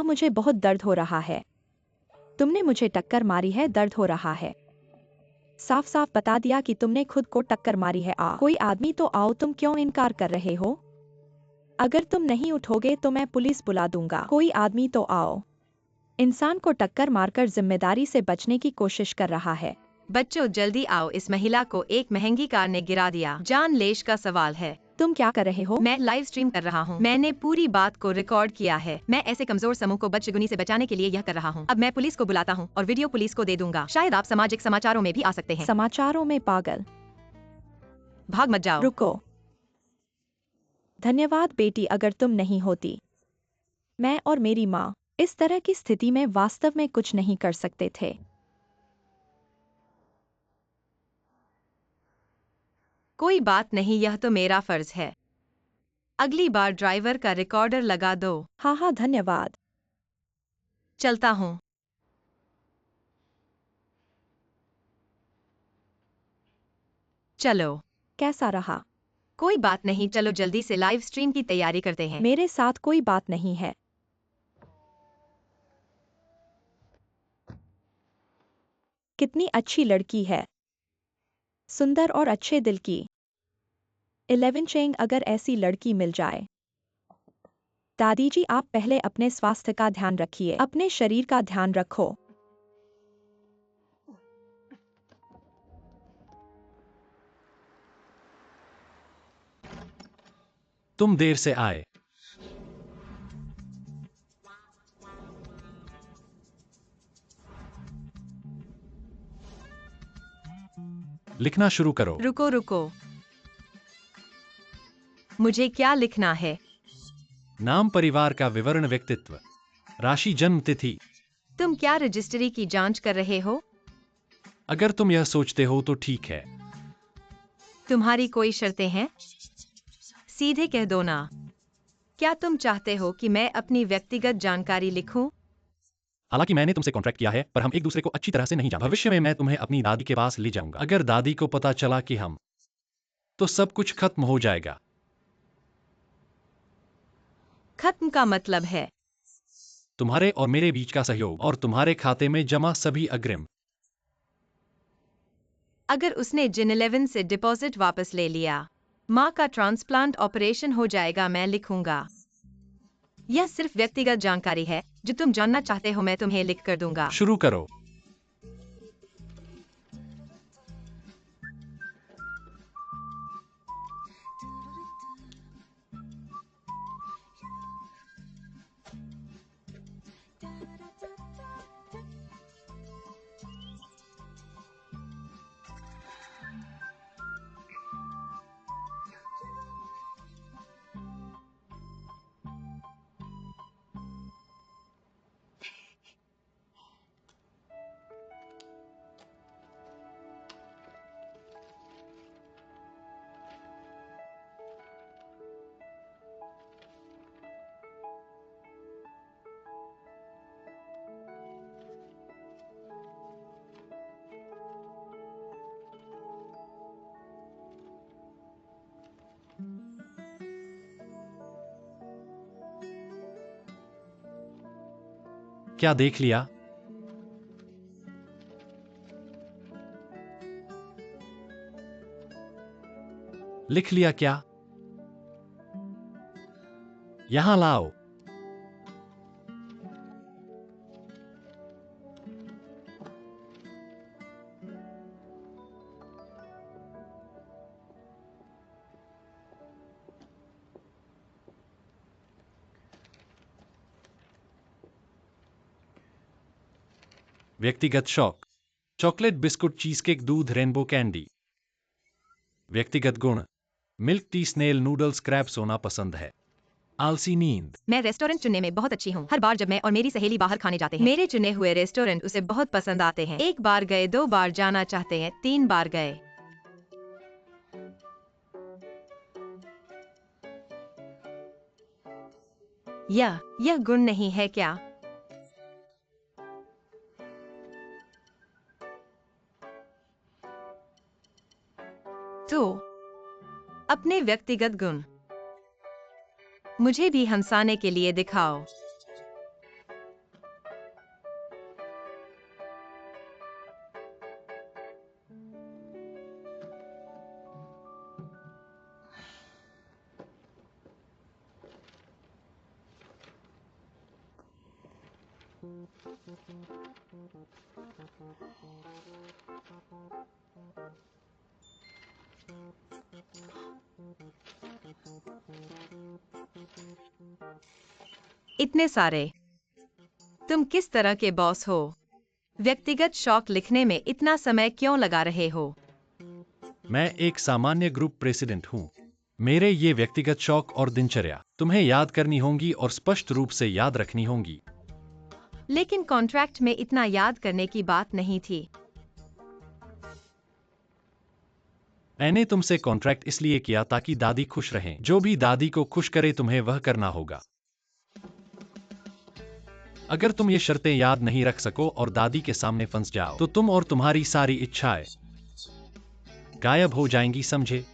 मुझे बहुत दर्द हो रहा है। तुमने मुझे टक्कर मारी है, दर्द हो रहा है। साफ साफ बता दिया कि तुमने खुद को टक्कर मारी है। कोई आदमी तो आओ, तुम क्यों इनकार कर रहे हो? अगर तुम नहीं उठोगे तो मैं पुलिस बुला दूंगा। कोई आदमी तो आओ। इंसान को टक्कर मारकर जिम्मेदारी से बचने की कोशिश कर रहा है। बच्चों जल्दी आओ, इस महिला को एक महंगी कार ने गिरा दिया। जान लेश का सवाल है। तुम क्या कर रहे हो? मैं लाइव स्ट्रीम कर रहा हूँ। मैंने पूरी बात को रिकॉर्ड किया है। मैं ऐसे कमजोर समूह को बदशगुनी से बचाने के लिए यह कर रहा हूँ। अब मैं पुलिस को बुलाता हूँ और वीडियो पुलिस को दे दूंगा। शायद आप सामाजिक समाचारों में भी आ सकते हैं। समाचारों में? पागल, भाग मत जाओ। रुको। धन्यवाद बेटी, अगर तुम नहीं होती, मैं और मेरी माँ इस तरह की स्थिति में वास्तव में कुछ नहीं कर सकते थे। कोई बात नहीं, यह तो मेरा फर्ज है। अगली बार ड्राइवर का रिकॉर्डर लगा दो। हाँ हाँ, धन्यवाद। चलता हूँ। चलो। कैसा रहा? कोई बात नहीं, चलो जल्दी से लाइव स्ट्रीम की तैयारी करते हैं। मेरे साथ कोई बात नहीं है। कितनी अच्छी लड़की है, सुंदर और अच्छे दिल की। 11 चेंग, अगर ऐसी लड़की मिल जाए। दादी जी, आप पहले अपने स्वास्थ्य का ध्यान रखिए, अपने शरीर का ध्यान रखो। तुम देर से आए। लिखना शुरू करो। रुको रुको, मुझे क्या लिखना है? नाम, परिवार का विवरण, व्यक्तित्व, राशि, जन्म तिथि। तुम क्या रजिस्ट्री की जांच कर रहे हो? अगर तुम यह सोचते हो तो ठीक है। तुम्हारी कोई शर्तें हैं? सीधे कह दो ना। क्या तुम चाहते हो कि मैं अपनी व्यक्तिगत जानकारी लिखूं? हालांकि मैंने तुमसे कॉन्ट्रैक्ट किया है, पर हम एक दूसरे को अच्छी तरह से नहीं जानते। भविष्य में मैं तुम्हें अपनी दादी के पास ले जाऊंगा। अगर दादी को पता चला कि हम, तो सब कुछ खत्म हो जाएगा। खत्म का मतलब है तुम्हारे और मेरे बीच का सहयोग और तुम्हारे खाते में जमा सभी अग्रिम। अगर उसने जिन 11 से डिपॉजिट वापस ले लिया, माँ का ट्रांसप्लांट ऑपरेशन हो जाएगा। मैं लिखूंगा। यह सिर्फ व्यक्तिगत जानकारी है, जो तुम जानना चाहते हो मैं तुम्हें लिख कर दूंगा। शुरू करो। क्या देख लिया? लिख लिया क्या? यहां लाओ। व्यक्तिगत शौक, चॉकलेट, बिस्कुट, चीज़केक, दूध, रेनबो कैंडी। व्यक्तिगत गुण, milk tea, snail, noodles, crab, सोना पसंद है। आलसी नींद। मैं रेस्टोरेंट चुनने में बहुत अच्छी हूँ। हर बार जब मैं और मेरी सहेली बाहर खाने जाते हैं, मेरे चुने हुए रेस्टोरेंट उसे बहुत पसंद आते हैं। एक बार गए, 2 बार जाना चाहते हैं, 3 बार गए। यह गुण नहीं है क्या? तो अपने व्यक्तिगत गुण मुझे भी हंसाने के लिए दिखाओ। इतने सारे। तुम किस तरह के बॉस हो? व्यक्तिगत शौक लिखने में इतना समय क्यों लगा रहे हो? मैं एक सामान्य ग्रुप प्रेसिडेंट हूँ। मेरे ये व्यक्तिगत शौक और दिनचर्या तुम्हें याद करनी होंगी और स्पष्ट रूप से याद रखनी होंगी। लेकिन कॉन्ट्रैक्ट में इतना याद करने की बात नहीं थी। मैंने तुमसे कॉन्ट्रैक्ट इसलिए किया ताकि दादी खुश रहें। जो भी दादी को खुश करे तुम्हें वह करना होगा। अगर तुम ये शर्तें याद नहीं रख सको और दादी के सामने फंस जाओ तो तुम और तुम्हारी सारी इच्छाएं गायब हो जाएंगी, समझे?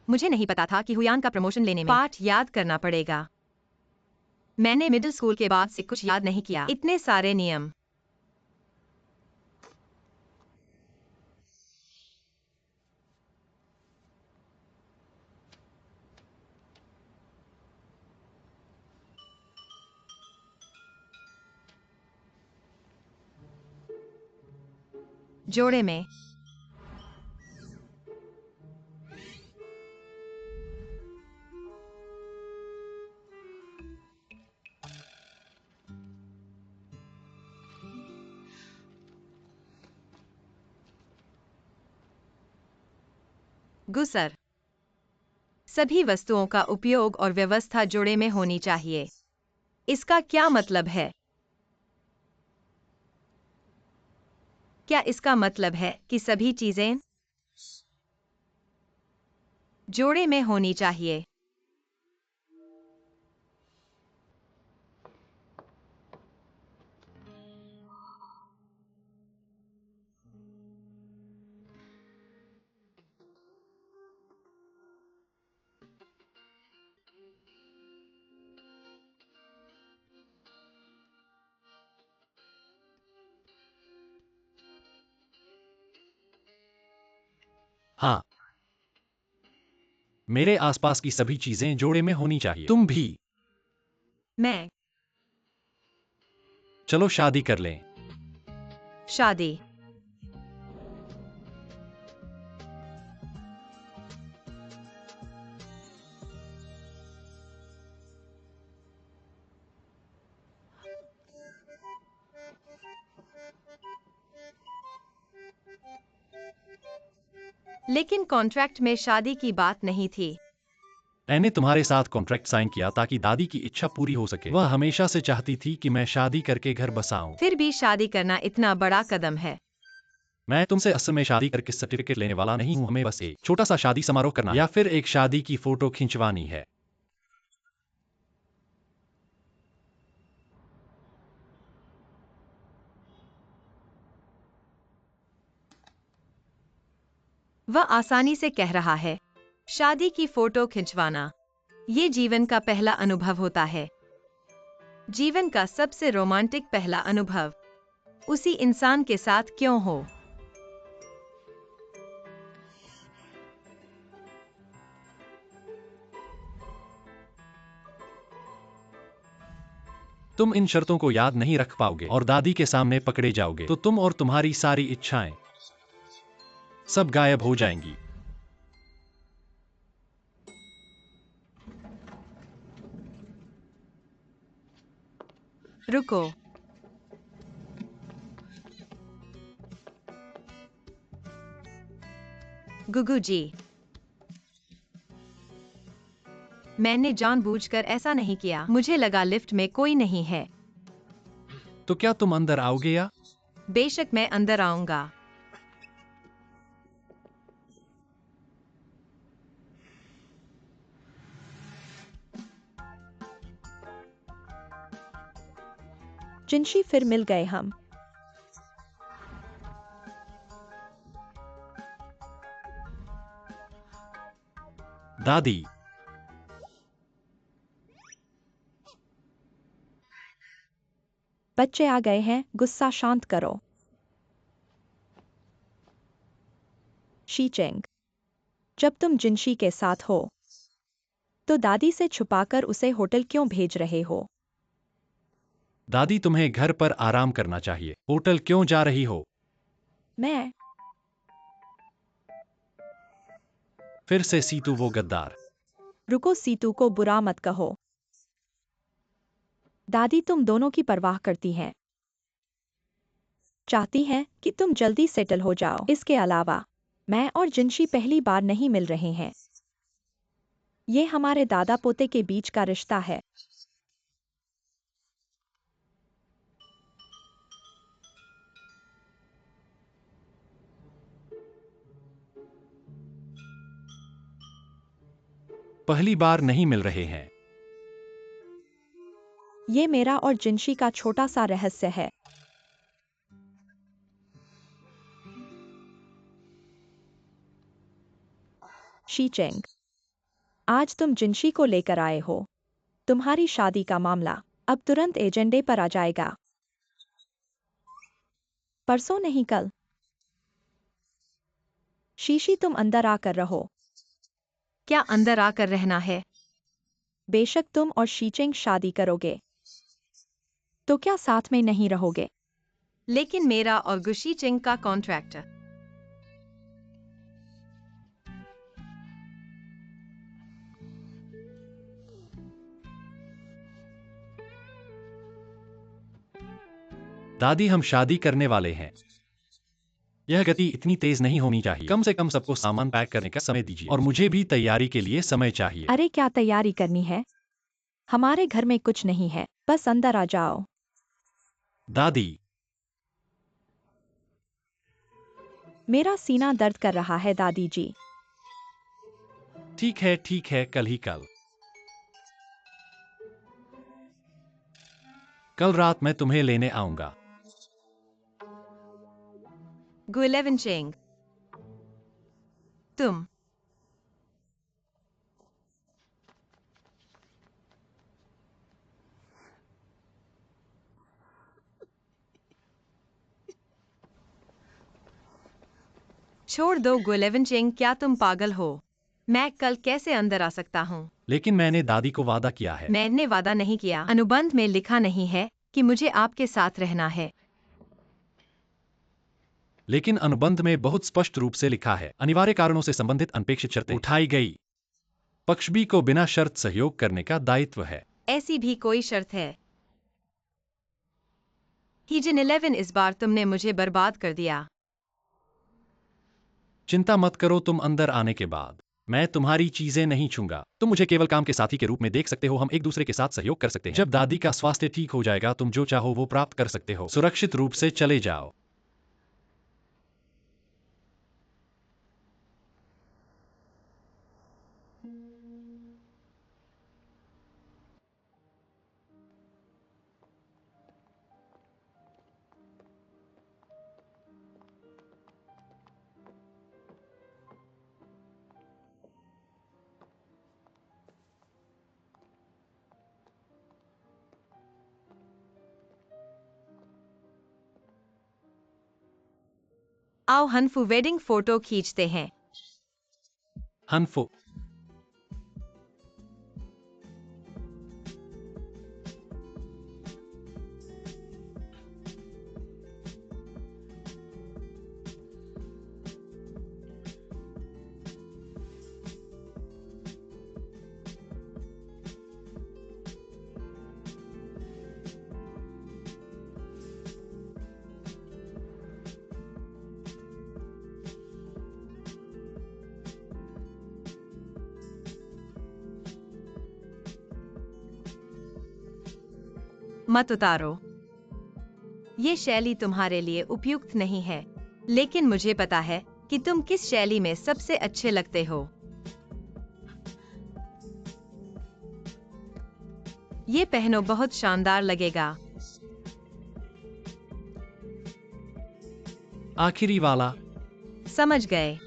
मुझे नहीं पता था कि हुयान का प्रमोशन लेने में पाठ याद करना पड़ेगा। मैंने मिडिल स्कूल के बाद से कुछ याद नहीं किया। इतने सारे नियम। जोड़े में गुसर। सभी वस्तुओं का उपयोग और व्यवस्था जोड़े में होनी चाहिए। इसका क्या मतलब है? क्या इसका मतलब है कि सभी चीजें जोड़े में होनी चाहिए? हाँ, मेरे आसपास की सभी चीजें जोड़े में होनी चाहिए। तुम भी। मैं। चलो शादी कर लें। शादी। लेकिन कॉन्ट्रैक्ट में शादी की बात नहीं थी। मैंने तुम्हारे साथ कॉन्ट्रैक्ट साइन किया ताकि दादी की इच्छा पूरी हो सके। वह हमेशा से चाहती थी कि मैं शादी करके घर बसाऊं। फिर भी शादी करना इतना बड़ा कदम है। मैं तुमसे असल में शादी करके सर्टिफिकेट लेने वाला नहीं हूं। हमें बस एक छोटा सा शादी समारोह करना या फिर एक शादी की फोटो खिंचवानी है। वह आसानी से कह रहा है, शादी की फोटो खिंचवाना। ये जीवन का पहला अनुभव होता है। जीवन का सबसे रोमांटिक पहला अनुभव उसी इंसान के साथ क्यों हो? तुम इन शर्तों को याद नहीं रख पाओगे और दादी के सामने पकड़े जाओगे तो तुम और तुम्हारी सारी इच्छाएं सब गायब हो जाएंगी। रुको। गुगू जी, मैंने जानबूझकर ऐसा नहीं किया। मुझे लगा लिफ्ट में कोई नहीं है। तो क्या तुम अंदर आओगे या? बेशक मैं अंदर आऊंगा। जिनशी फिर मिल गए हम। दादी, बच्चे आ गए हैं, गुस्सा शांत करो। शीचेंग, जब तुम जिनशी के साथ हो तो दादी से छुपाकर उसे होटल क्यों भेज रहे हो? दादी तुम्हें घर पर आराम करना चाहिए। होटल क्यों जा रही हो? मैं फिर से सीतू वो गद्दार। रुको, सीतू को बुरा मत कहो। दादी तुम दोनों की परवाह करती हैं, चाहती हैं कि तुम जल्दी सेटल हो जाओ। इसके अलावा मैं और जिनशी पहली बार नहीं मिल रहे हैं। ये हमारे दादा पोते के बीच का रिश्ता है। पहली बार नहीं मिल रहे हैं। ये मेरा और जिनशी का छोटा सा रहस्य है। शीचेंग, आज तुम जिनशी को लेकर आए हो। तुम्हारी शादी का मामला अब तुरंत एजेंडे पर आ जाएगा। परसों नहीं, कल। शीशी तुम अंदर आकर रहो। क्या अंदर आकर रहना है? बेशक तुम और शीचेंग शादी करोगे तो क्या साथ में नहीं रहोगे? लेकिन मेरा और गुशी चिंग का कॉन्ट्रैक्ट। दादी, हम शादी करने वाले हैं। यह गति इतनी तेज नहीं होनी चाहिए। कम से कम सबको सामान पैक करने का समय दीजिए और मुझे भी तैयारी के लिए समय चाहिए। अरे क्या तैयारी करनी है? हमारे घर में कुछ नहीं है, बस अंदर आ जाओ। दादी, मेरा सीना दर्द कर रहा है दादी जी। ठीक है, कल ही कल। कल रात मैं तुम्हें लेने आऊंगा। गुइलेवन चिंग, तुम छोड़ दो। गुइलेवन चिंग, क्या तुम पागल हो? मैं कल कैसे अंदर आ सकता हूँ? लेकिन मैंने दादी को वादा किया है। मैंने वादा नहीं किया। अनुबंध में लिखा नहीं है कि मुझे आपके साथ रहना है। लेकिन अनुबंध में बहुत स्पष्ट रूप से लिखा है, अनिवार्य कारणों से संबंधित अनपेक्षित शर्तें उठाई गई। पक्ष बी को बिना शर्त सहयोग करने का दायित्व है। ऐसी भी कोई शर्त है? हीजन 11, इस बार तुमने मुझे बर्बाद कर दिया। चिंता मत करो, तुम अंदर आने के बाद मैं तुम्हारी चीजें नहीं छूंगा। तुम मुझे केवल काम के साथी के रूप में देख सकते हो। हम एक दूसरे के साथ सहयोग कर सकते हैं। जब दादी का स्वास्थ्य ठीक हो जाएगा, तुम जो चाहो वो प्राप्त कर सकते हो। सुरक्षित रूप से चले जाओ। आओ हनफू वेडिंग फोटो खींचते हैं। हनफो, मत उतारो। ये शैली तुम्हारे लिए उपयुक्त नहीं है, लेकिन मुझे पता है कि तुम किस शैली में सबसे अच्छे लगते हो। ये पहनो, बहुत शानदार लगेगा। आखिरी वाला। समझ गए।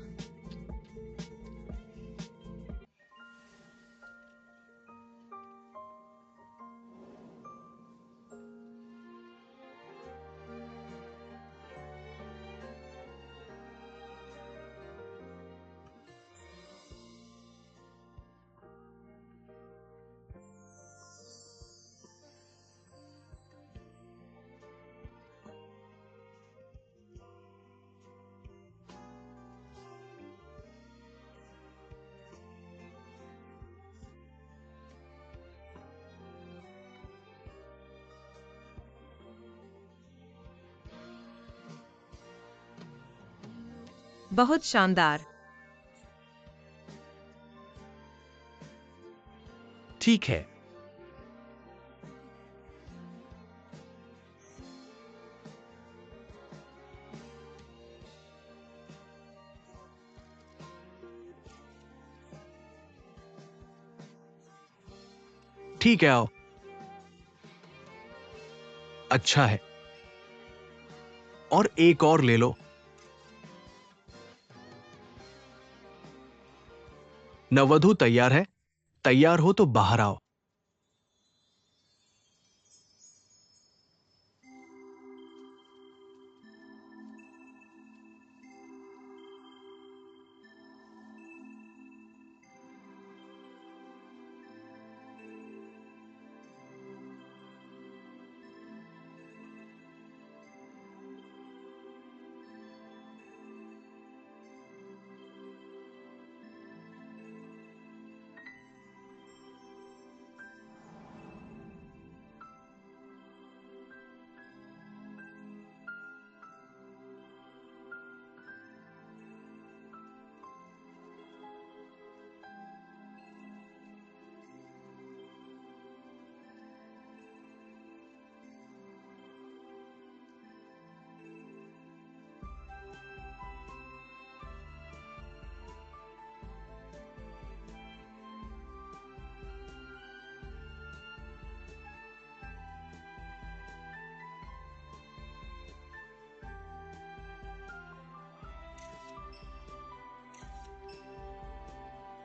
बहुत शानदार। ठीक है। ठीक है, आओ। अच्छा है, और एक और ले लो। नववधु तैयार है? तैयार हो तो बाहर आओ।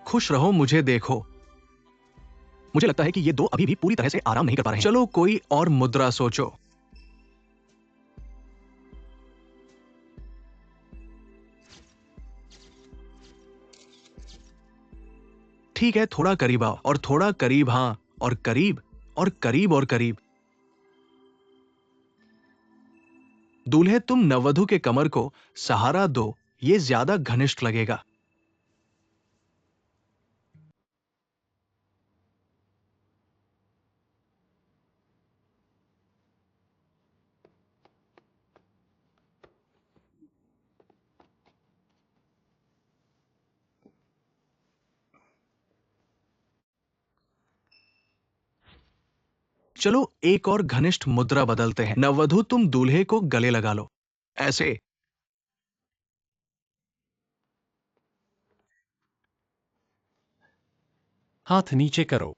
खुश रहो, मुझे देखो। मुझे लगता है कि ये दो अभी भी पूरी तरह से आराम नहीं कर पा रहे हैं। चलो कोई और मुद्रा सोचो। ठीक है, थोड़ा करीब आओ, और थोड़ा करीब, हां, और करीब, और करीब, और करीब। दूल्हे, तुम नववधु के कमर को सहारा दो, ये ज्यादा घनिष्ठ लगेगा। चलो एक और घनिष्ठ मुद्रा बदलते हैं। नववधु, तुम दूल्हे को गले लगा लो, ऐसे। हाथ नीचे करो।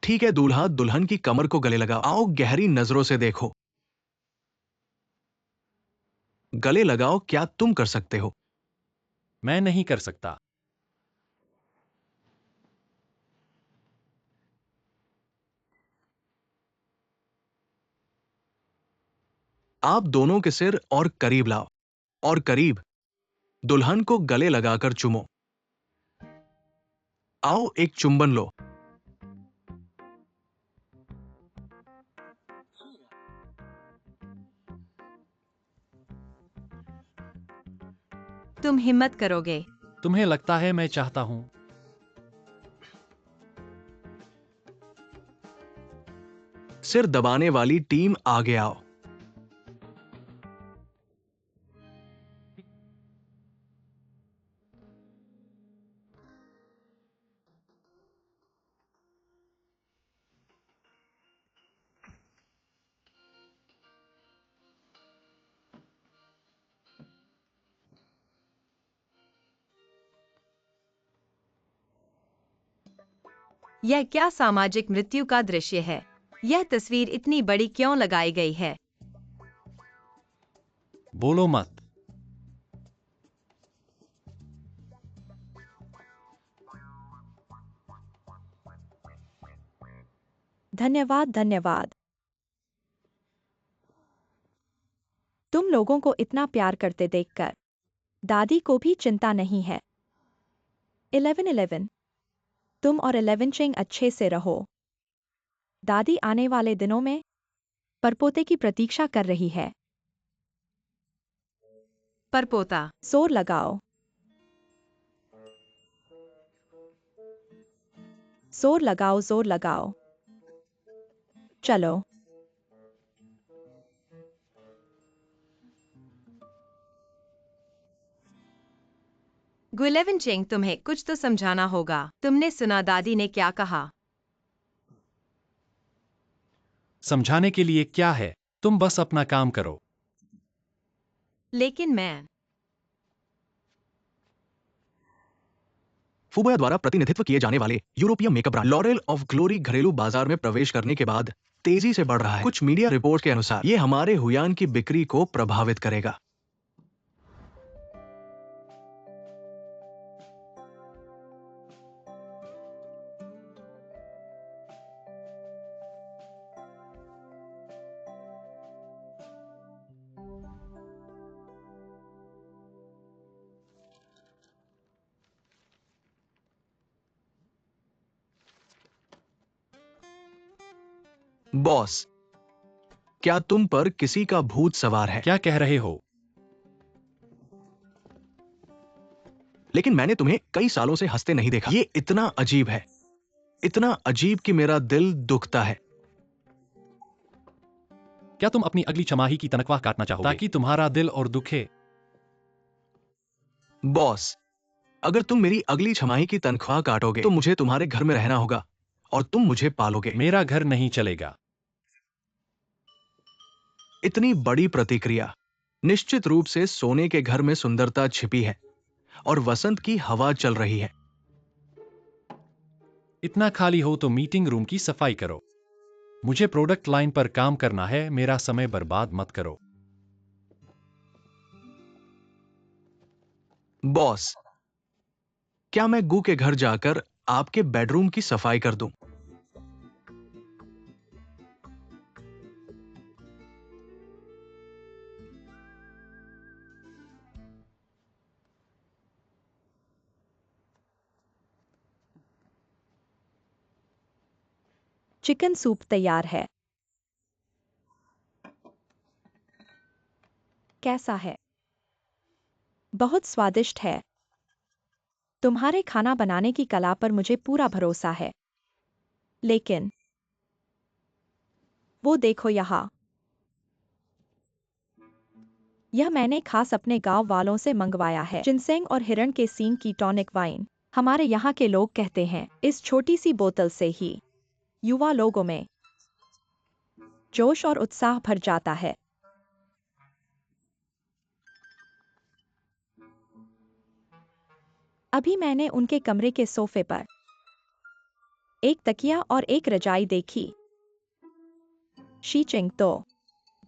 ठीक है, दूल्हा दुल्हन की कमर को गले लगाओ। आओ, गहरी नजरों से देखो। गले लगाओ, क्या तुम कर सकते हो? मैं नहीं कर सकता। आप दोनों के सिर और करीब लाओ, और करीब। दुल्हन को गले लगाकर चुमो। आओ, एक चुंबन लो। तुम हिम्मत करोगे? तुम्हें लगता है मैं चाहता हूं? सिर दबाने वाली टीम, आगे आओ। यह क्या सामाजिक मृत्यु का दृश्य है? यह तस्वीर इतनी बड़ी क्यों लगाई गई है? बोलो मत। धन्यवाद धन्यवाद। तुम लोगों को इतना प्यार करते देखकर दादी को भी चिंता नहीं है। 1111 तुम और 11 चिंग अच्छे से रहो। दादी आने वाले दिनों में परपोते की प्रतीक्षा कर रही है। परपोता। जोर लगाओ, जोर लगाओ, जोर लगाओ। चलो। गुलेवन चिंग, तुम्हें कुछ तो समझाना होगा। तुमने सुना दादी ने क्या कहा? समझाने के लिए क्या है? तुम बस अपना काम करो। लेकिन मैं फुबोया द्वारा प्रतिनिधित्व किए जाने वाले यूरोपीय makeup brand laurel of glory घरेलू बाजार में प्रवेश करने के बाद तेजी से बढ़ रहा है। कुछ मीडिया रिपोर्ट के अनुसार ये हमारे हुयान की बिक्री को प्रभावित करेगा। बॉस, क्या तुम पर किसी का भूत सवार है? क्या कह रहे हो? लेकिन मैंने तुम्हें कई सालों से हंसते नहीं देखा। ये इतना अजीब है, इतना अजीब कि मेरा दिल दुखता है। क्या तुम अपनी अगली छमाही की तनख्वाह काटना चाहोगे ताकि तुम्हारा दिल और दुखे? बॉस, अगर तुम मेरी अगली छमाही की तनख्वाह काटोगे तो मुझे तुम्हारे घर में रहना होगा और तुम मुझे पालोगे। मेरा घर नहीं चलेगा। इतनी बड़ी प्रतिक्रिया। निश्चित रूप से सोने के घर में सुंदरता छिपी है और वसंत की हवा चल रही है। इतना खाली हो तो मीटिंग रूम की सफाई करो। मुझे प्रोडक्ट लाइन पर काम करना है, मेरा समय बर्बाद मत करो। बॉस, क्या मैं गू के घर जाकर आपके बेडरूम की सफाई कर दूं? चिकन सूप तैयार है। कैसा है? बहुत स्वादिष्ट है। तुम्हारे खाना बनाने की कला पर मुझे पूरा भरोसा है। लेकिन वो देखो यहाँ। यह मैंने खास अपने गांव वालों से मंगवाया है। जिनसेंग और हिरण के सींग की टॉनिक वाइन। हमारे यहाँ के लोग कहते हैं इस छोटी सी बोतल से ही युवा लोगों में जोश और उत्साह भर जाता है। अभी मैंने उनके कमरे के सोफे पर एक तकिया और एक रजाई देखी। शीचिंग तो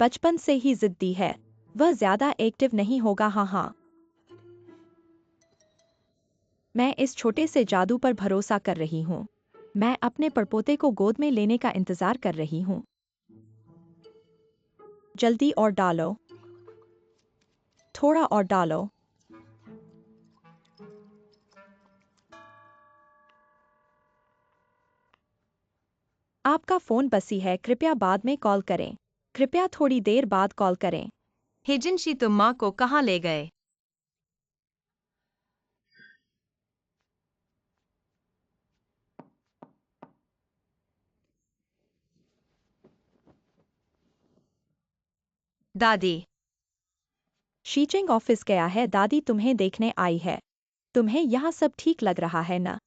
बचपन से ही जिद्दी है। वह ज्यादा एक्टिव नहीं होगा। हाँ, मैं इस छोटे से जादू पर भरोसा कर रही हूँ। मैं अपने परपोते को गोद में लेने का इंतजार कर रही हूँ। जल्दी और डालो, थोड़ा और डालो। आपका फोन बसी है, कृपया बाद में कॉल करें। कृपया थोड़ी देर बाद कॉल करें। हिजिनशी, तुम माँ को कहाँ ले गए? दादी। शीचिंग ऑफिस गया है। दादी तुम्हें देखने आई है। तुम्हें यहाँ सब ठीक लग रहा है ना?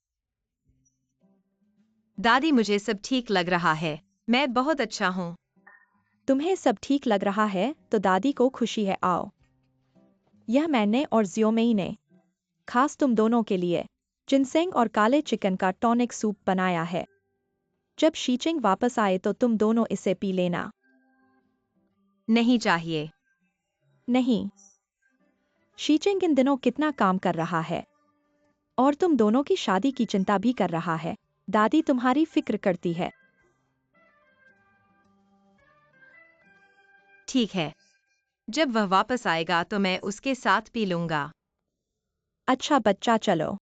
दादी, मुझे सब ठीक लग रहा है। मैं बहुत अच्छा हूँ। तुम्हें सब ठीक लग रहा है तो दादी को खुशी है। आओ। यह मैंने और जियोमेई ने खास तुम दोनों के लिए जिनसेंग और काले चिकन का टॉनिक सूप बनाया है। जब शीचिंग वापस आए तो तुम दोनों इसे पी लेना। नहीं चाहिए। नहीं। शीचिंग इन दिनों कितना काम कर रहा है और तुम दोनों की शादी की चिंता भी कर रहा है। दादी तुम्हारी फिक्र करती है। ठीक है, जब वह वापस आएगा तो मैं उसके साथ पी लूंगा। अच्छा बच्चा, चलो।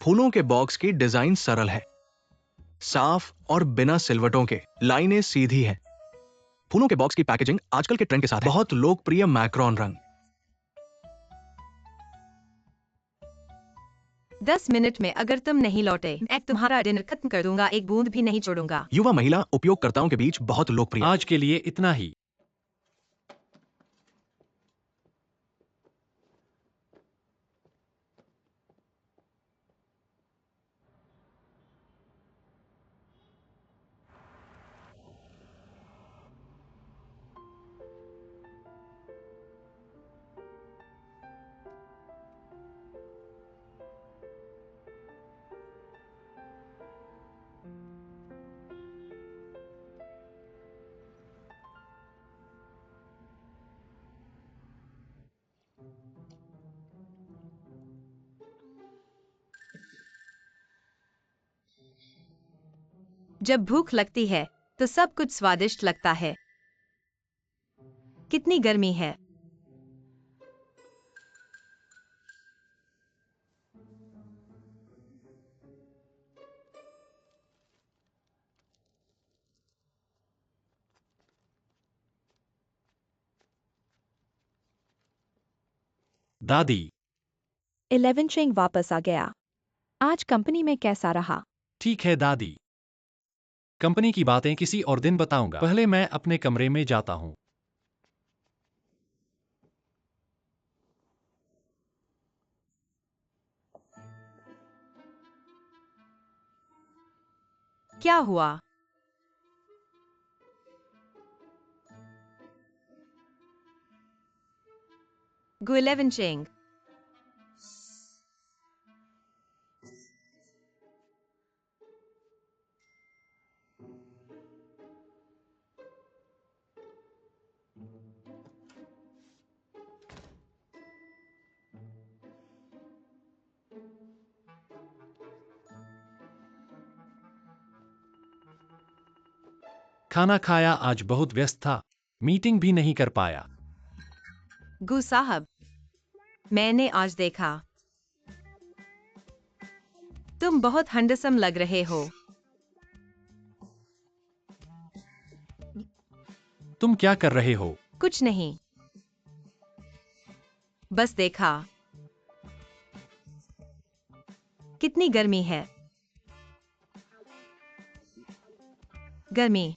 फूलों के बॉक्स की डिजाइन सरल है, साफ और बिना सिलवटों के। लाइनें सीधी हैं। फूलों के बॉक्स की पैकेजिंग आजकल के ट्रेंड के साथ है। बहुत लोकप्रिय मैक्रोन रंग। 10 मिनट में अगर तुम नहीं लौटे, मैं तुम्हारा डिनर खत्म कर दूंगा, एक बूंद भी नहीं छोड़ूंगा। युवा महिला उपयोगकर्ताओं के बीच बहुत लोकप्रिय। आज के लिए इतना ही। जब भूख लगती है तो सब कुछ स्वादिष्ट लगता है। कितनी गर्मी है। दादी, 11 चेंग वापस आ गया। आज कंपनी में कैसा रहा? ठीक है दादी। कंपनी की बातें किसी और दिन बताऊंगा। पहले मैं अपने कमरे में जाता हूँ। क्या हुआ? गुइलेवन चेंग। खाना खाया, आज बहुत व्यस्त था, मीटिंग भी नहीं कर पाया। गु साहब, मैंने आज देखा। तुम बहुत हैंडसम लग रहे हो। तुम क्या कर रहे हो? कुछ नहीं, बस देखा। कितनी गर्मी है। गर्मी।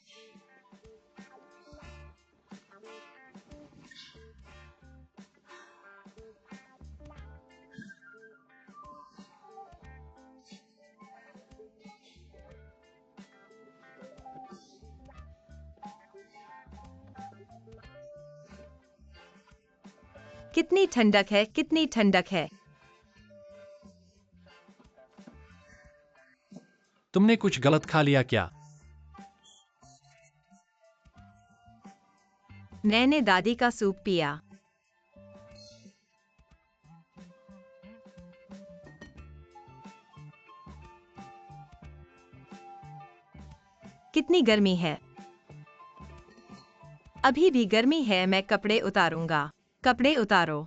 कितनी ठंडक है, कितनी ठंडक है। तुमने कुछ गलत खा लिया क्या? मैंने दादी का सूप पिया। कितनी गर्मी है। अभी भी गर्मी है, मैं कपड़े उतारूंगा। कपड़े उतारो।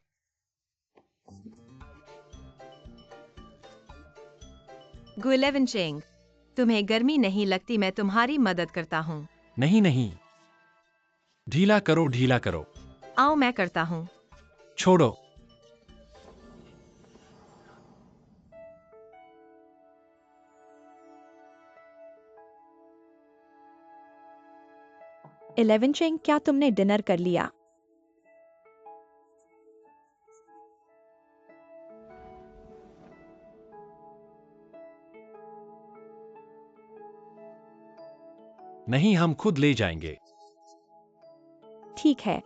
गुइलेवन चेंग, तुम्हें गर्मी नहीं लगती, मैं तुम्हारी मदद करता हूँ। नहीं नहीं, ढीला करो, ढीला करो। आओ मैं करता हूँ। छोड़ो। 11 चेंग, क्या तुमने डिनर कर लिया? नहीं, हम खुद ले जाएंगे। ठीक है।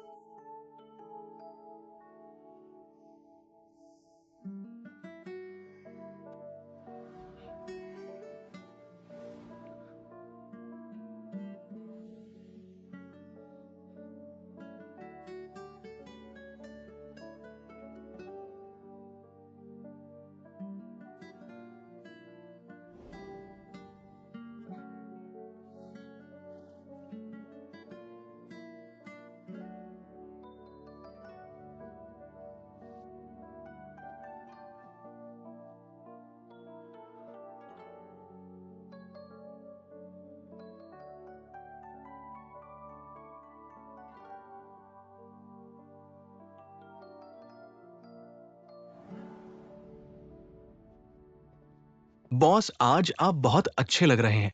बॉस, आज आप बहुत अच्छे लग रहे हैं।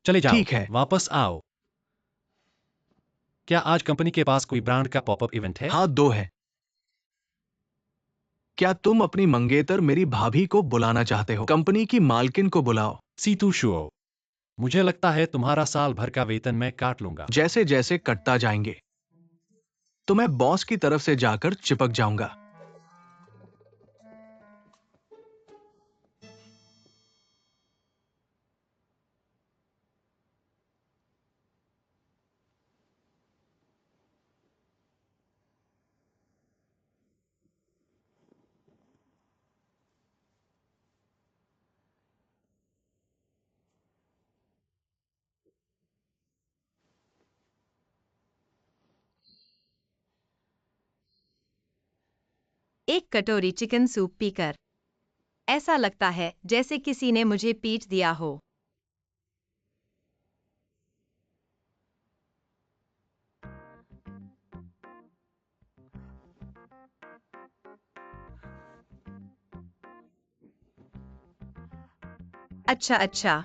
चले जाओ, ठीक है। वापस आओ। क्या आज कंपनी के पास कोई ब्रांड का पॉपअप इवेंट है? हाँ, 2 है। क्या तुम अपनी मंगेतर मेरी भाभी को बुलाना चाहते हो? कंपनी की मालकिन को बुलाओ। सीतू शुओ, मुझे लगता है तुम्हारा साल भर का वेतन मैं काट लूंगा। जैसे जैसे कटता जाएंगे तो मैं बॉस की तरफ से जाकर चिपक जाऊंगा। एक कटोरी चिकन सूप पीकर ऐसा लगता है जैसे किसी ने मुझे पीट दिया हो। अच्छा अच्छा।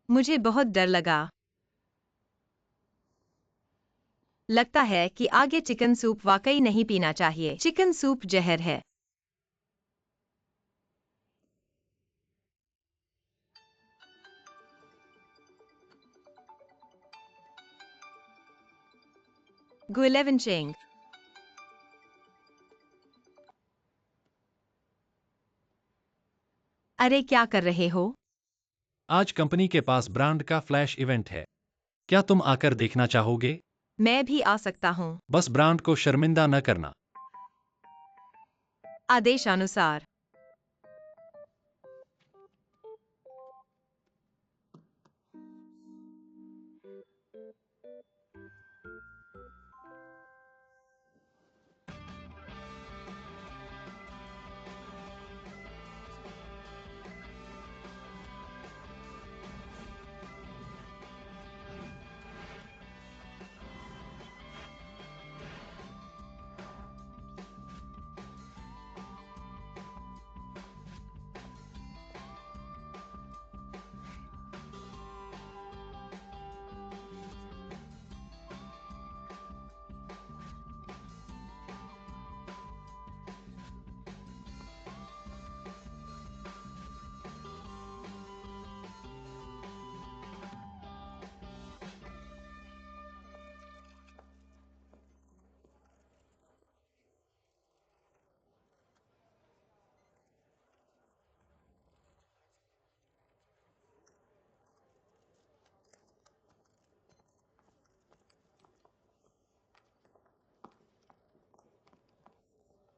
मुझे बहुत डर लगा। लगता है कि आगे चिकन सूप वाकई नहीं पीना चाहिए। चिकन सूप जहर है। गुइलेवन चेंग, अरे क्या कर रहे हो? आज कंपनी के पास ब्रांड का फ्लैश इवेंट है। क्या तुम आकर देखना चाहोगे? मैं भी आ सकता हूँ। बस ब्रांड को शर्मिंदा न करना। आदेशानुसार।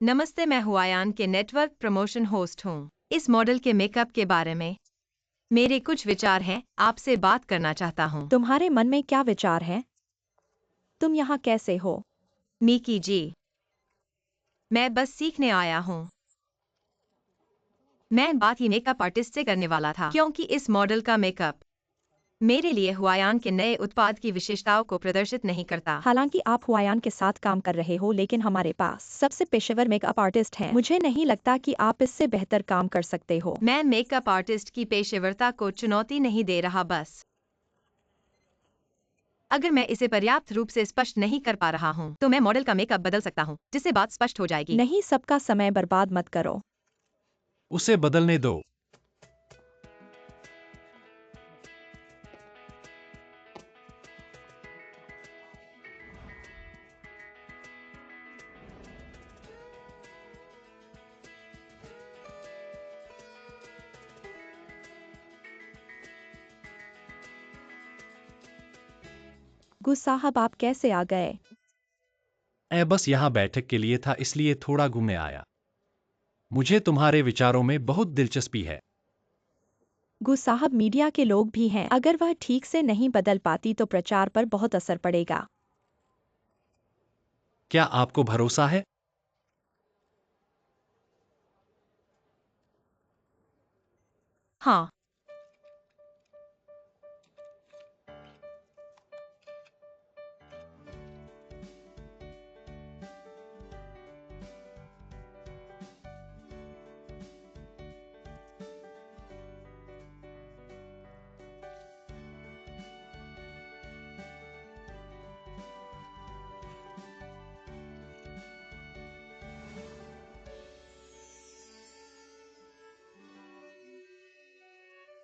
नमस्ते, मैं हुआयान के नेटवर्क प्रमोशन होस्ट हूँ। इस मॉडल के मेकअप के बारे में मेरे कुछ विचार हैं, आपसे बात करना चाहता हूँ। तुम्हारे मन में क्या विचार है? तुम यहाँ कैसे हो? मीकी जी, मैं बस सीखने आया हूँ। मैं बात ही मेकअप आर्टिस्ट से करने वाला था, क्योंकि इस मॉडल का मेकअप मेरे लिए हुआयान के नए उत्पाद की विशेषताओं को प्रदर्शित नहीं करता। हालांकि आप हुआयान के साथ काम कर रहे हो, लेकिन हमारे पास सबसे पेशेवर मेकअप आर्टिस्ट हैं। मुझे नहीं लगता कि आप इससे बेहतर काम कर सकते हो। मैं मेकअप आर्टिस्ट की पेशेवरता को चुनौती नहीं दे रहा, बस अगर मैं इसे पर्याप्त रूप से स्पष्ट नहीं कर पा रहा हूँ तो मैं मॉडल का मेकअप बदल सकता हूँ, जिससे बात स्पष्ट हो जाएगी। नहीं, सबका समय बर्बाद मत करो। उसे बदलने दो। गु साहब, आप कैसे आ गए? बस यहाँ बैठक के लिए था, इसलिए थोड़ा घूमने आया। मुझे तुम्हारे विचारों में बहुत दिलचस्पी है। गु साहब, मीडिया के लोग भी हैं। अगर वह ठीक से नहीं बदल पाती तो प्रचार पर बहुत असर पड़ेगा। क्या आपको भरोसा है? हाँ,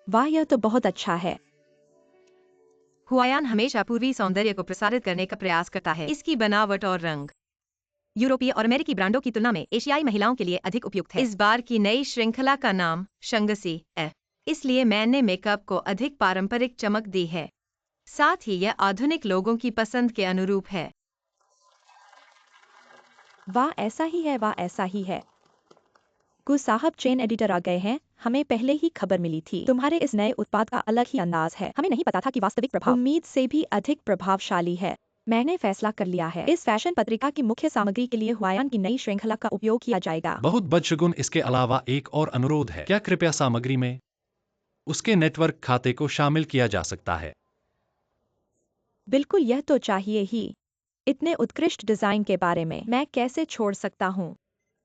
वाह, यह तो बहुत अच्छा है। हुआयान हमेशा पूर्वी सौंदर्य को प्रसारित करने का प्रयास करता है। इसकी बनावट और रंग यूरोपीय और अमेरिकी ब्रांडों की तुलना में एशियाई महिलाओं के लिए अधिक उपयुक्त है। इस बार की नई श्रृंखला का नाम शंगसी है, इसलिए मैंने मेकअप को अधिक पारंपरिक चमक दी है, साथ ही यह आधुनिक लोगों की पसंद के अनुरूप है। वाह, ऐसा ही है, वाह ऐसा ही है। गु साहब, चेन एडिटर आ गए हैं। हमें पहले ही खबर मिली थी। तुम्हारे इस नए उत्पाद का अलग ही अंदाज है। हमें नहीं पता था कि वास्तविक प्रभाव उम्मीद से भी अधिक प्रभावशाली है। मैंने फैसला कर लिया है, इस फैशन पत्रिका की मुख्य सामग्री के लिए हुआयान की नई श्रृंखला का उपयोग किया जाएगा। बहुत बदशगुन। इसके अलावा एक और अनुरोध है। क्या कृपया सामग्री में उसके नेटवर्क खाते को शामिल किया जा सकता है? बिल्कुल, यह तो चाहिए ही। इतने उत्कृष्ट डिजाइन के बारे में मैं कैसे छोड़ सकता हूँ।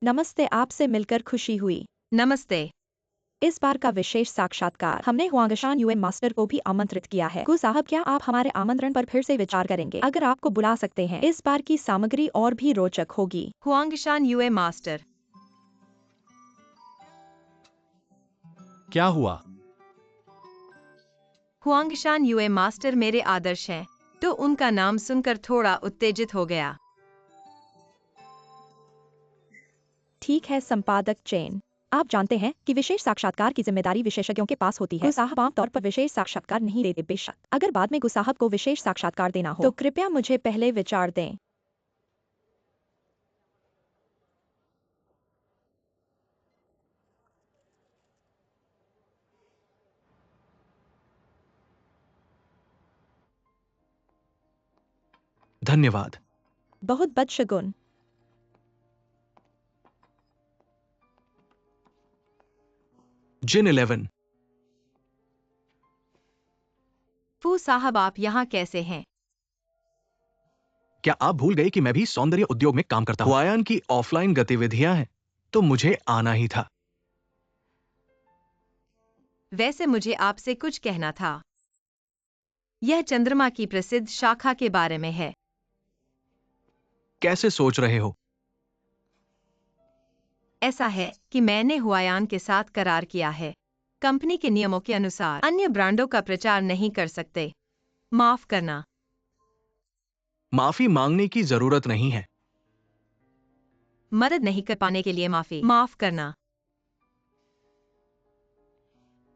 नमस्ते, आपसे मिलकर खुशी हुई। नमस्ते। इस बार का विशेष साक्षात्कार हमने हुआंगशान यूएम मास्टर को भी आमंत्रित किया है। गु साहब, क्या आप हमारे आमंत्रण पर फिर से विचार करेंगे? अगर आपको बुला सकते हैं, इस बार की सामग्री और भी रोचक होगी। हुआंगशान यूए मास्टर। क्या हुआ? हुआंगशान यूए मास्टर मेरे आदर्श हैं, तो उनका नाम सुनकर थोड़ा उत्तेजित हो गया। ठीक है संपादक चेन, आप जानते हैं कि विशेष साक्षात्कार की जिम्मेदारी विशेषज्ञों के पास होती है। गु साहब आमतौर पर विशेष साक्षात्कार नहीं देते। बेशक, अगर बाद में गु साहब को विशेष साक्षात्कार देना हो तो कृपया मुझे पहले विचार दें। धन्यवाद। बहुत बदशगुन। जिन 11। फू साहब, आप यहाँ कैसे हैं? क्या आप भूल गए कि मैं भी सौंदर्य उद्योग में काम करता हूँ? हुआयान की ऑफलाइन गतिविधियां हैं, तो मुझे आना ही था। वैसे मुझे आपसे कुछ कहना था। यह चंद्रमा की प्रसिद्ध शाखा के बारे में है। कैसे सोच रहे हो? ऐसा है कि मैंने हुआयान के साथ करार किया है। कंपनी के नियमों के अनुसार अन्य ब्रांडों का प्रचार नहीं कर सकते। माफ करना। माफी मांगने की जरूरत नहीं है। मदद नहीं कर पाने के लिए माफी। माफ करना।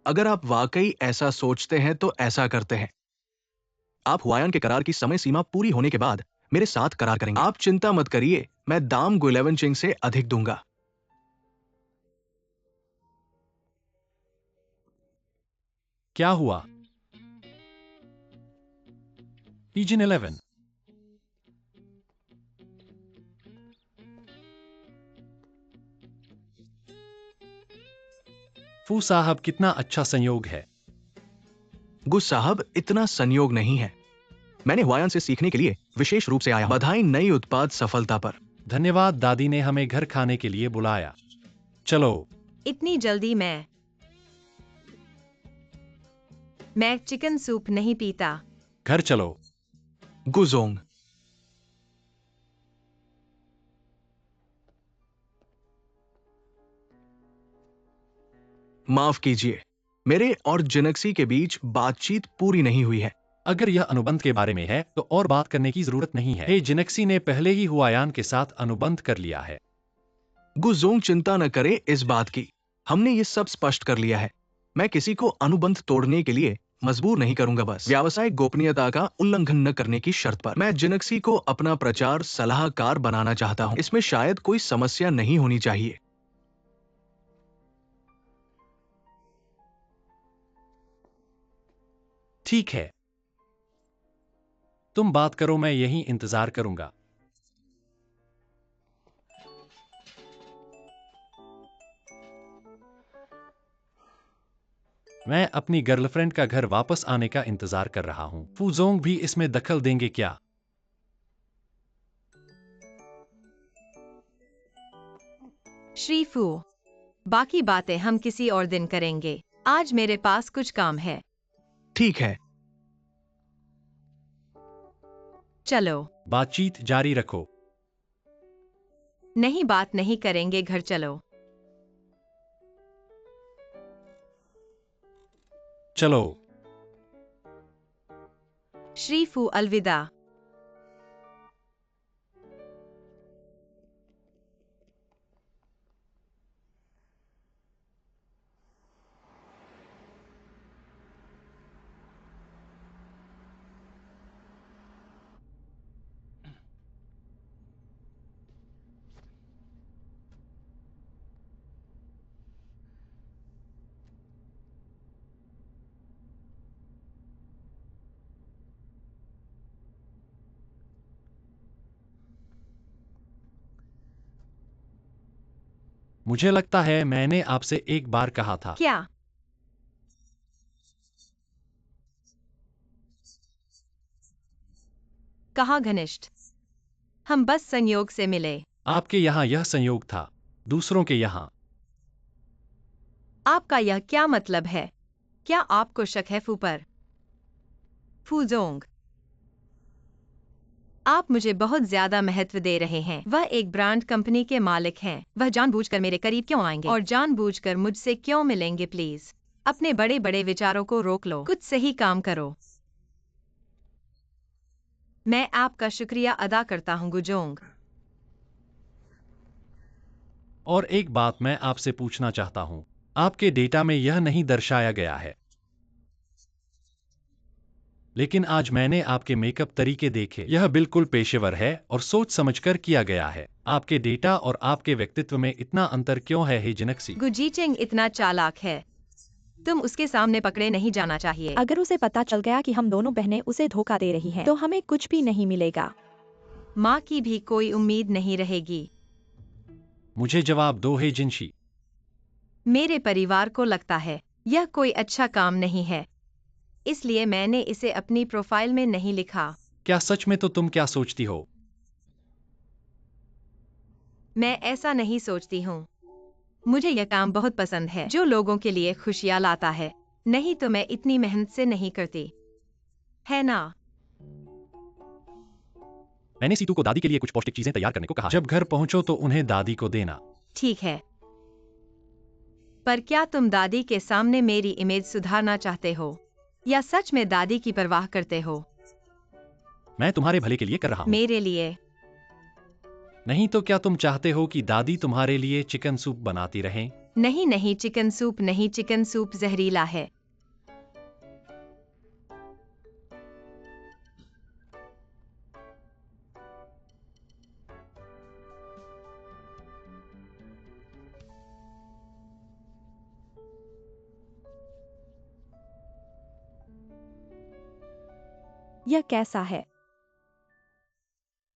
अगर आप वाकई ऐसा सोचते हैं तो ऐसा करते हैं। आप हुआयान के करार की समय सीमा पूरी होने के बाद मेरे साथ करार करेंगे। आप चिंता मत करिए, मैं दाम गुलेवन चिंग से अधिक दूंगा। क्या हुआ? टीजिन 11। फू साहब, कितना अच्छा संयोग है। गुस साहब, इतना संयोग नहीं है। मैंने हुआयान से सीखने के लिए विशेष रूप से आया हूं। बधाई नई उत्पाद सफलता पर। धन्यवाद, दादी ने हमें घर खाने के लिए बुलाया। चलो। इतनी जल्दी मैं चिकन सूप नहीं पीता। घर चलो। गुजोंग, माफ कीजिए, मेरे और जिनक्सी के बीच बातचीत पूरी नहीं हुई है। अगर यह अनुबंध के बारे में है तो और बात करने की जरूरत नहीं है। हे जिनक्सी ने पहले ही हुआयान के साथ अनुबंध कर लिया है। गुजोंग, चिंता न करे इस बात की। हमने ये सब स्पष्ट कर लिया है। मैं किसी को अनुबंध तोड़ने के लिए मजबूर नहीं करूंगा, बस व्यावसायिक गोपनीयता का उल्लंघन न करने की शर्त पर। मैं जिनक्सी को अपना प्रचार सलाहकार बनाना चाहता हूं। इसमें शायद कोई समस्या नहीं होनी चाहिए। ठीक है, तुम बात करो, मैं यहीं इंतजार करूंगा। मैं अपनी गर्लफ्रेंड का घर वापस आने का इंतजार कर रहा हूं। फूजोंग भी इसमें दखल देंगे क्या? श्री फू, बाकी बातें हम किसी और दिन करेंगे। आज मेरे पास कुछ काम है। ठीक है। चलो। बातचीत जारी रखो। नहीं, बात नहीं करेंगे, घर चलो। चलो। श्री फू, अलविदा। मुझे लगता है मैंने आपसे एक बार कहा था। क्या? कहा घनिष्ठ, हम बस संयोग से मिले। आपके यहाँ यह संयोग था, दूसरों के यहाँ। आपका यह क्या मतलब है? क्या आपको शक है फू पर? फूजोंग, आप मुझे बहुत ज्यादा महत्व दे रहे हैं। वह एक ब्रांड कंपनी के मालिक हैं। वह जानबूझकर मेरे करीब क्यों आएंगे और जानबूझकर मुझसे क्यों मिलेंगे? प्लीज अपने बड़े बड़े विचारों को रोक लो, कुछ सही काम करो। मैं आपका शुक्रिया अदा करता हूं गुजोंग। और एक बात मैं आपसे पूछना चाहता हूं, आपके डेटा में यह नहीं दर्शाया गया है, लेकिन आज मैंने आपके मेकअप तरीके देखे। यह बिल्कुल पेशेवर है और सोच समझकर किया गया है। आपके डेटा और आपके व्यक्तित्व में इतना अंतर क्यों है, हे जिनक्सी? गुजीचेंग इतना चालाक है, तुम उसके सामने पकड़े नहीं जाना चाहिए। अगर उसे पता चल गया कि हम दोनों बहनें उसे धोखा दे रही हैं, तो हमें कुछ भी नहीं मिलेगा। माँ की भी कोई उम्मीद नहीं रहेगी। मुझे जवाब दो, हे जिनशी। मेरे परिवार को लगता है यह कोई अच्छा काम नहीं है, इसलिए मैंने इसे अपनी प्रोफाइल में नहीं लिखा। क्या सच में? तो तुम क्या सोचती हो? मैं ऐसा नहीं सोचती हूँ। मुझे यह काम बहुत पसंद है जो लोगों के लिए खुशियाँ लाता है, नहीं तो मैं इतनी मेहनत से नहीं करती, है ना? मैंने सीतू को दादी के लिए कुछ पौष्टिक चीजें तैयार करने को कहा। जब घर पहुंचो तो उन्हें दादी को देना। ठीक है, पर क्या तुम दादी के सामने मेरी इमेज सुधारना चाहते हो या सच में दादी की परवाह करते हो? मैं तुम्हारे भले के लिए कर रहा हूं। मेरे लिए नहीं तो क्या तुम चाहते हो कि दादी तुम्हारे लिए चिकन सूप बनाती रहें? नहीं, नहीं, चिकन सूप नहीं, चिकन सूप जहरीला है। यह कैसा है?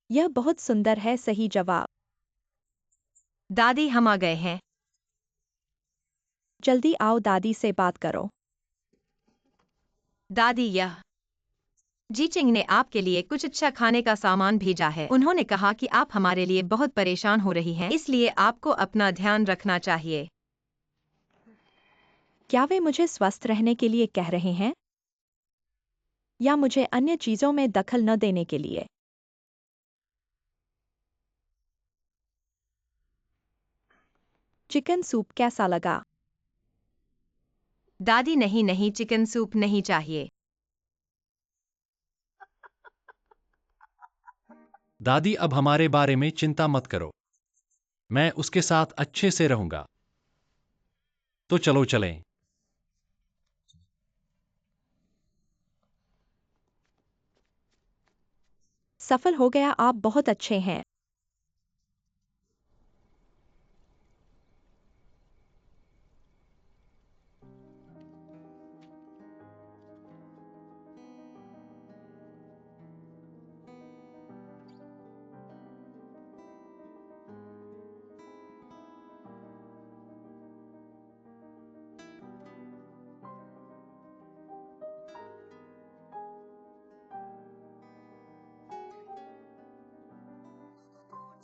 यह बहुत सुंदर है। सही जवाब। दादी, हम आ गए हैं। जल्दी आओ, दादी से बात करो। दादी, यह जीचिंग ने आपके लिए कुछ अच्छा खाने का सामान भेजा है। उन्होंने कहा कि आप हमारे लिए बहुत परेशान हो रही हैं, इसलिए आपको अपना ध्यान रखना चाहिए। क्या वे मुझे स्वस्थ रहने के लिए कह रहे हैं या मुझे अन्य चीजों में दखल न देने के लिए? चिकन सूप कैसा लगा? दादी, नहीं नहीं, चिकन सूप नहीं चाहिए। दादी, अब हमारे बारे में चिंता मत करो। मैं उसके साथ अच्छे से रहूंगा। तो चलो चलें। सफल हो गया, आप बहुत अच्छे हैं।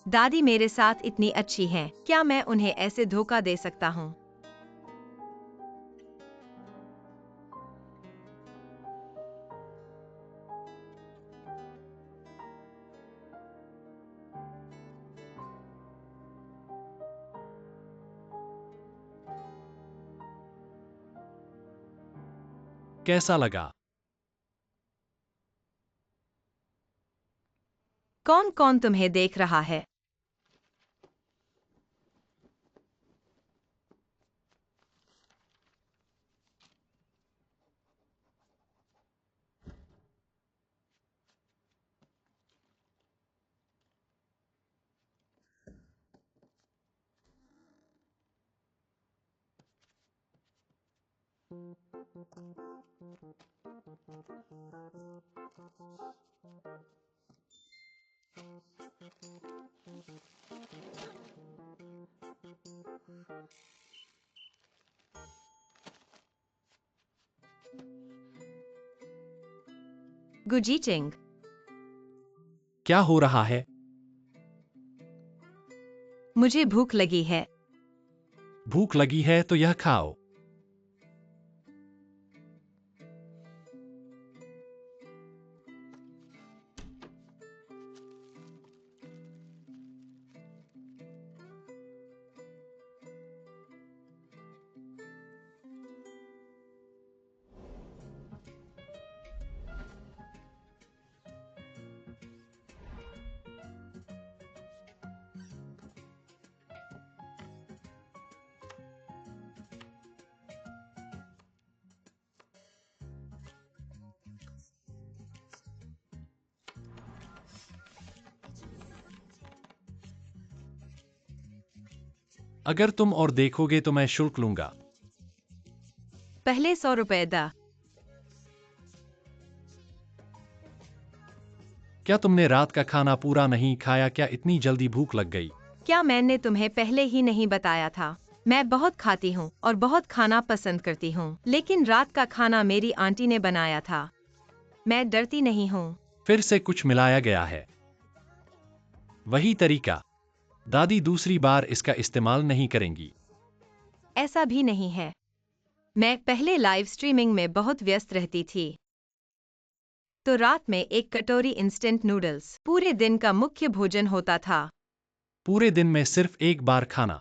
दादी मेरे साथ इतनी अच्छी हैं, क्या मैं उन्हें ऐसे धोखा दे सकता हूँ? कैसा लगा? कौन कौन तुम्हें देख रहा है? गुजीचिंग, क्या हो रहा है? मुझे भूख लगी है। भूख लगी है तो यह खाओ। अगर तुम और देखोगे तो मैं शुल्क लूंगा। पहले 100 रुपए दा। क्या तुमने रात का खाना पूरा नहीं खाया? क्या इतनी जल्दी भूख लग गई? क्या मैंने तुम्हें पहले ही नहीं बताया था? मैं बहुत खाती हूँ और बहुत खाना पसंद करती हूँ, लेकिन रात का खाना मेरी आंटी ने बनाया था। मैं डरती नहीं हूँ। फिर से कुछ मिलाया गया है। वही तरीका। दादी दूसरी बार इसका इस्तेमाल नहीं करेंगी। ऐसा भी नहीं है। मैं पहले लाइव स्ट्रीमिंग में बहुत व्यस्त रहती थी, तो रात में एक कटोरी इंस्टेंट नूडल्स पूरे दिन का मुख्य भोजन होता था। पूरे दिन में सिर्फ एक बार खाना।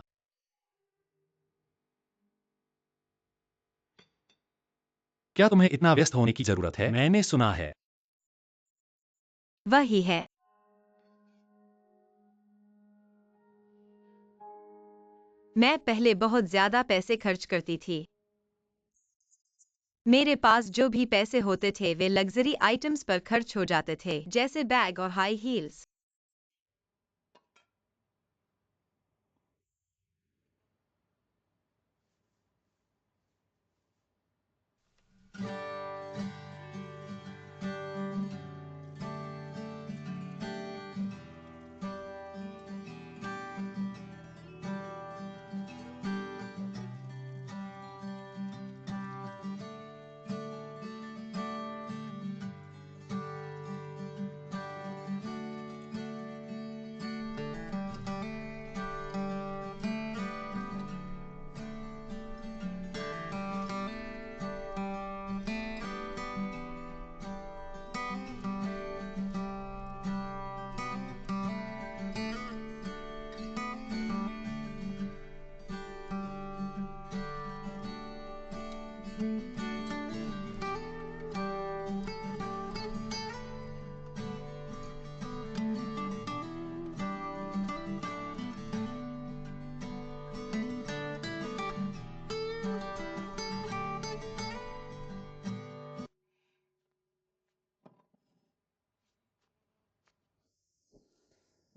क्या तुम्हें इतना व्यस्त होने की जरूरत है? मैंने सुना है। वही है। मैं पहले बहुत ज्यादा पैसे खर्च करती थी। मेरे पास जो भी पैसे होते थे वे लग्जरी आइटम्स पर खर्च हो जाते थे, जैसे बैग और हाई हील्स।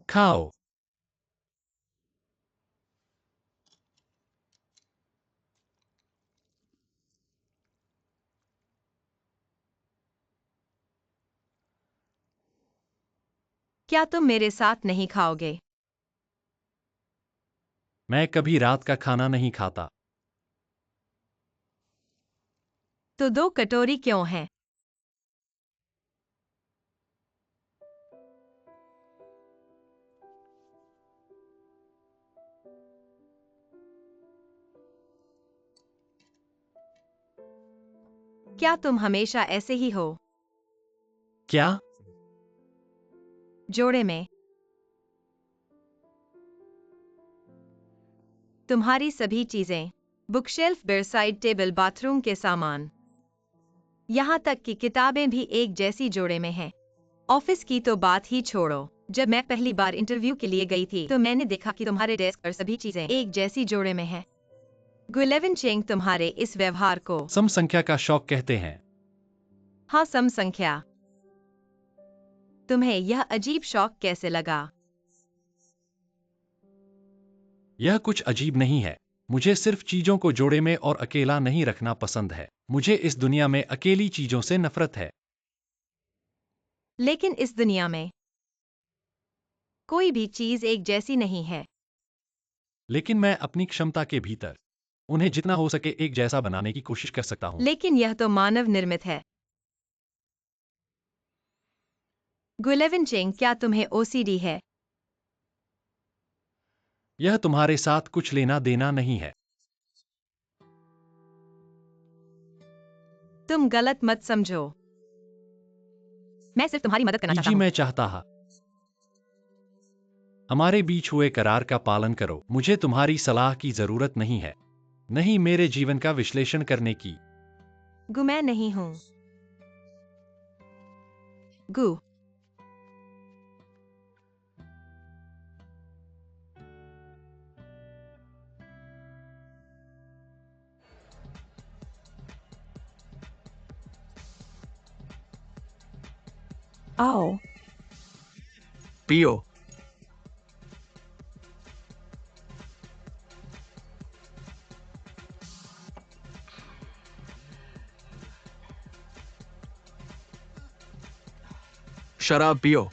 खाओ। क्या तुम मेरे साथ नहीं खाओगे? मैं कभी रात का खाना नहीं खाता। तो 2 कटोरी क्यों हैं? क्या तुम हमेशा ऐसे ही हो? क्या? जोड़े में तुम्हारी सभी चीजें, बुकशेल्फ, बेडसाइड टेबल, बाथरूम के सामान, यहाँ तक कि किताबें भी एक जैसी जोड़े में हैं। ऑफिस की तो बात ही छोड़ो, जब मैं पहली बार इंटरव्यू के लिए गई थी तो मैंने देखा कि तुम्हारे डेस्क पर सभी चीजें एक जैसी जोड़े में हैं। गुइलेवन चेंग तुम्हारे इस व्यवहार को सम संख्या का शौक कहते हैं। हाँ, सम संख्या। तुम्हें यह अजीब शौक कैसे लगा? यह कुछ अजीब नहीं है। मुझे सिर्फ चीजों को जोड़े में और अकेला नहीं रखना पसंद है। मुझे इस दुनिया में अकेली चीजों से नफरत है। लेकिन इस दुनिया में कोई भी चीज एक जैसी नहीं है। लेकिन मैं अपनी क्षमता के भीतर उन्हें जितना हो सके एक जैसा बनाने की कोशिश कर सकता हूँ। लेकिन यह तो मानव निर्मित है। गुइलेवन चेंग, क्या तुम्हें ओसीडी है? यह तुम्हारे साथ कुछ लेना देना नहीं है। तुम गलत मत समझो। मैं सिर्फ तुम्हारी मदद करना चाहता जी, हूँ। मैं चाहता हा हमारे बीच हुए करार का पालन करो। मुझे तुम्हारी सलाह की जरूरत नहीं है, नहीं मेरे जीवन का विश्लेषण करने की। गु, मैं नहीं हूं। गु, आओ। पियो। शराब पियो।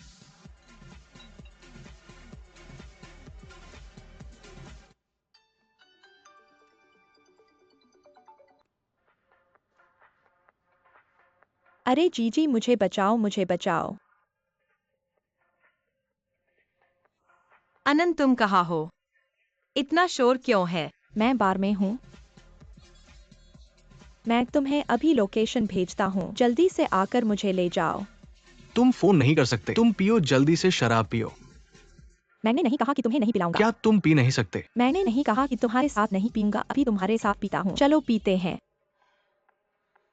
अरे जीजी, मुझे बचाओ, मुझे बचाओ। अनंत, तुम कहाँ हो? इतना शोर क्यों है? मैं बार में हूँ। मैं तुम्हें अभी लोकेशन भेजता हूँ, जल्दी से आकर मुझे ले जाओ। तुम फोन नहीं कर सकते। तुम पियो, जल्दी से शराब पियो। मैंने नहीं कहा कि तुम्हें नहीं पिलाऊंगा। क्या तुम पी नहीं सकते? मैंने नहीं कहा कि तुम्हारे साथ नहीं पीऊंगा, अभी तुम्हारे साथ पीता हूँ। चलो पीते हैं।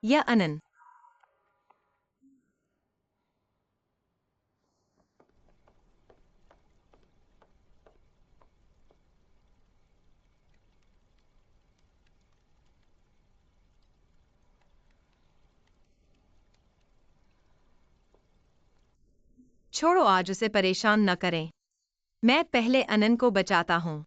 यह अनंत। छोड़ो, आज उसे परेशान न करें। मैं पहले अनंत को बचाता हूँ।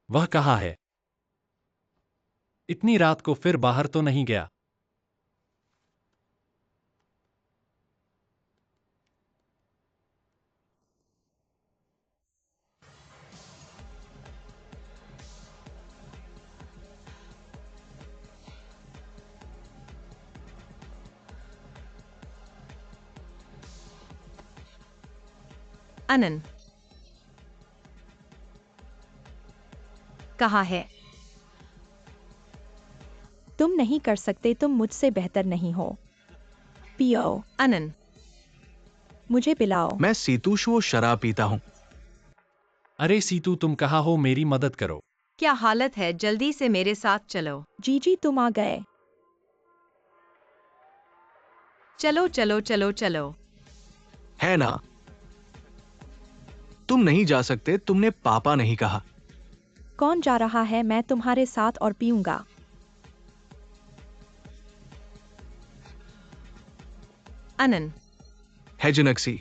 वह कहाँ है? इतनी रात को फिर बाहर तो नहीं गया? अनन। कहा है। तुम नहीं कर सकते, तुम मुझसे बेहतर नहीं हो। पियो। अनन। मुझे पिलाओ। मैं सीतूशु शराब पीता हूँ। अरे सीतू, तुम कहाँ हो? मेरी मदद करो। क्या हालत है, जल्दी से मेरे साथ चलो। जीजी तुम आ गए। चलो चलो चलो चलो। है ना? तुम नहीं जा सकते, तुमने पापा नहीं कहा। कौन जा रहा है? मैं तुम्हारे साथ और पीऊंगा। अनन। है जिनक्सी,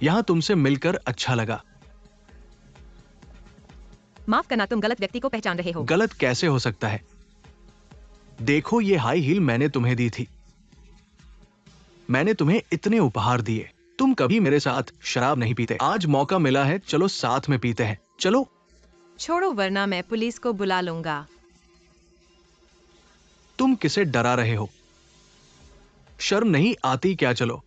यहां तुमसे मिलकर अच्छा लगा। माफ करना, तुम गलत व्यक्ति को पहचान रहे हो। गलत कैसे हो सकता है? देखो, ये हाई हील मैंने तुम्हें दी थी। मैंने तुम्हें इतने उपहार दिए। तुम कभी मेरे साथ शराब नहीं पीते। आज मौका मिला है, चलो साथ में पीते हैं। चलो। छोड़ो, वरना मैं पुलिस को बुला लूंगा। तुम किसे डरा रहे हो? शर्म नहीं आती क्या? चलो।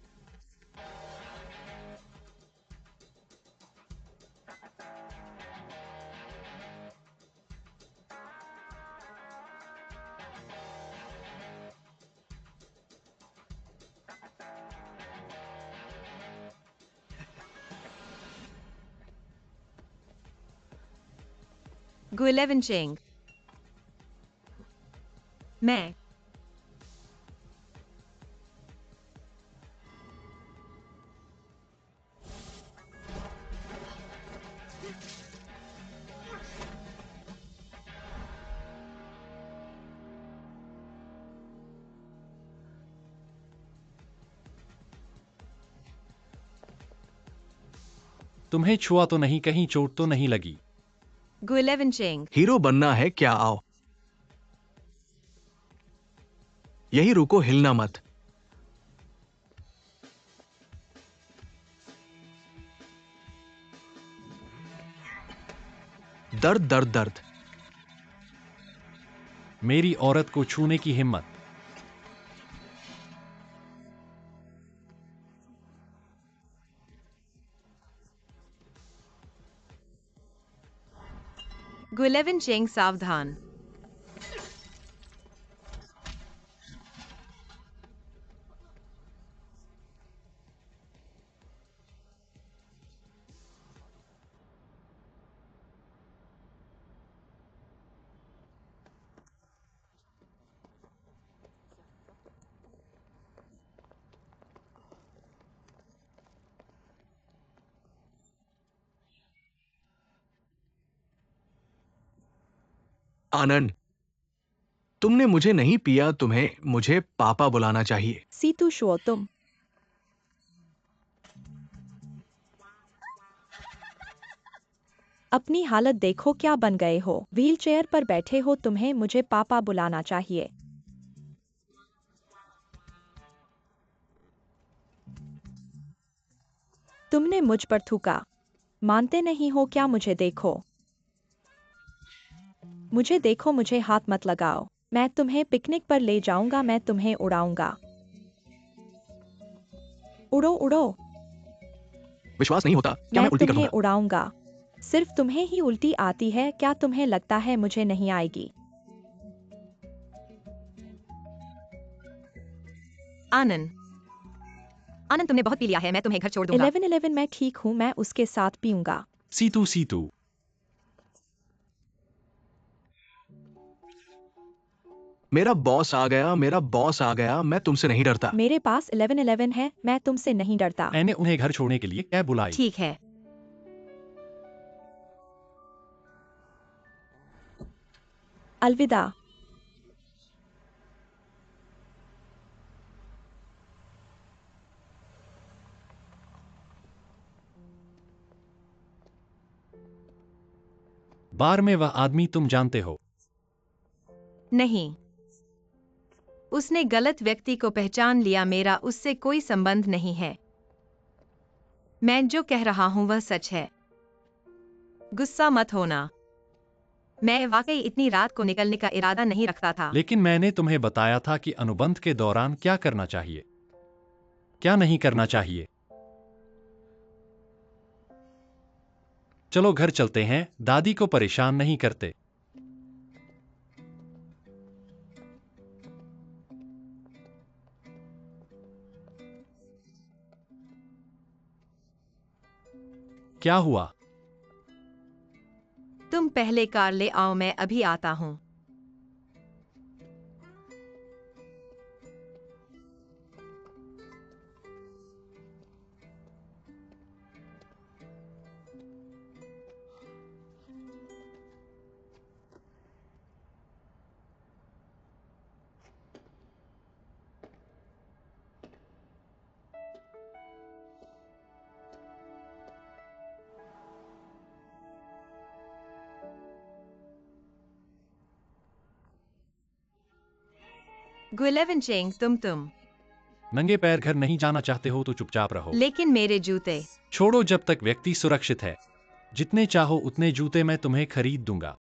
गुइलेवन चेंग। मैं। तुम्हें छुआ तो नहीं? कहीं चोट तो नहीं लगी? गुइलेवन चेंग। हीरो बनना है क्या? आओ। यही रुको, हिलना मत। दर्द दर्द दर्द। मेरी औरत को छूने की हिम्मत। गुइलेवन चेंग, सावधान। आनंद, तुमने मुझे नहीं पिया, तुम्हें मुझे पापा बुलाना चाहिए। सीतू शो तुम। अपनी हालत देखो, क्या बन गए हो? व्हीलचेयर पर बैठे हो, तुम्हें मुझे पापा बुलाना चाहिए। तुमने मुझ पर थूका। मानते नहीं हो क्या? मुझे देखो। मुझे देखो, मुझे हाथ मत लगाओ। मैं तुम्हें पिकनिक पर ले जाऊंगा, मैं तुम्हें उड़ाऊंगा। उड़ो उड़ो। विश्वास नहीं होता क्या? मैं मैं उल्टी तुम्हें करूंगा। उड़ाऊंगा। सिर्फ तुम्हें ही उल्टी आती है क्या? तुम्हें लगता है मुझे नहीं आएगी? आनंद। आनंद, तुमने बहुत पी लिया है, मैं तुम्हें घर छोड़ दूंगा। 11-11 मैं ठीक हूँ, मैं उसके साथ पीऊंगा। सीतू सीतू, मेरा बॉस आ गया, मेरा बॉस आ गया। मैं तुमसे नहीं डरता। मेरे पास 11-11 है, मैं तुमसे नहीं डरता। मैंने उन्हें घर छोड़ने के लिए कैब बुलाई। ठीक है। अलविदा। बार में वह आदमी तुम जानते हो? नहीं, उसने गलत व्यक्ति को पहचान लिया, मेरा उससे कोई संबंध नहीं है। मैं जो कह रहा हूं वह सच है। गुस्सा मत होना। मैं वाकई इतनी रात को निकलने का इरादा नहीं रखता था। लेकिन मैंने तुम्हें बताया था कि अनुबंध के दौरान क्या करना चाहिए, क्या नहीं करना चाहिए। चलो घर चलते हैं, दादी को परेशान नहीं करते। क्या हुआ? तुम पहले कार ले आओ, मैं अभी आता हूँ। गुलेवन चेंग, तुम नंगे पैर घर नहीं जाना चाहते हो तो चुपचाप रहो। लेकिन मेरे जूते। छोड़ो जब तक व्यक्ति सुरक्षित है। जितने चाहो उतने जूते मैं तुम्हें खरीद दूंगा।